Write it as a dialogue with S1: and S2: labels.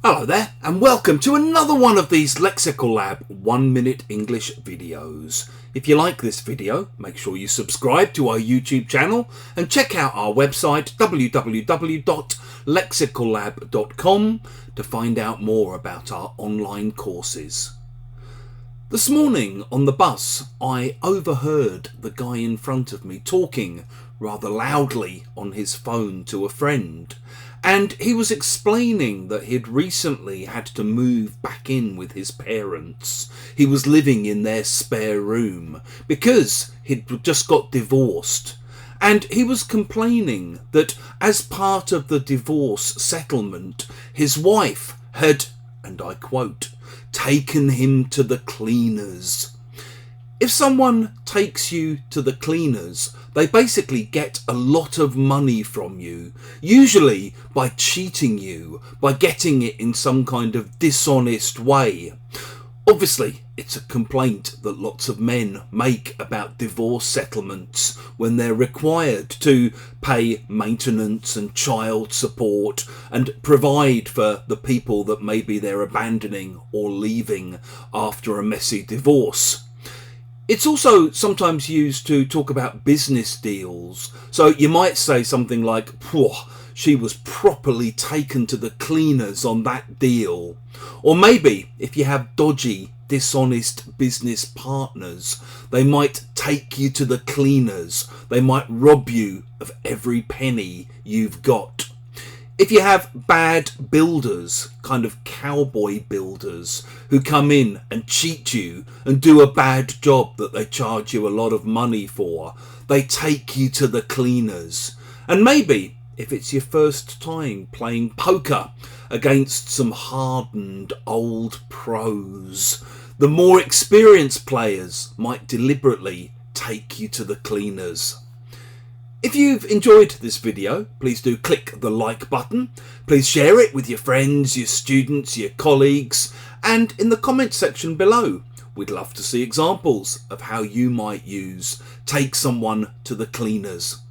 S1: Hello there, and welcome to another one of these Lexical Lab 1-minute English videos. If you like this video, make sure you subscribe to our YouTube channel and check out our website www.lexicallab.com to find out more about our online courses. This morning on the bus, I overheard the guy in front of me talking rather loudly on his phone to a friend. And he was explaining that he'd recently had to move back in with his parents. He was living in their spare room because he'd just got divorced. And he was complaining that as part of the divorce settlement, his wife had, and I quote, taken him to the cleaners. If someone takes you to the cleaners, they basically get a lot of money from you, usually by cheating you, by getting it in some kind of dishonest way. Obviously, it's a complaint that lots of men make about divorce settlements when they're required to pay maintenance and child support and provide for the people that maybe they're abandoning or leaving after a messy divorce. It's also sometimes used to talk about business deals. So you might say something like, she was properly taken to the cleaners on that deal. Or maybe if you have dodgy, dishonest business partners, they might take you to the cleaners. They might rob you of every penny you've got. If you have bad builders, kind of cowboy builders, who come in and cheat you and do a bad job that they charge you a lot of money for, they take you to the cleaners. And maybe if it's your first time playing poker against some hardened old pros, the more experienced players might deliberately take you to the cleaners. If you've enjoyed this video, please do click the like button. Please share it with your friends, your students, your colleagues, and in the comment section below. We'd love to see examples of how you might use take someone to the cleaners.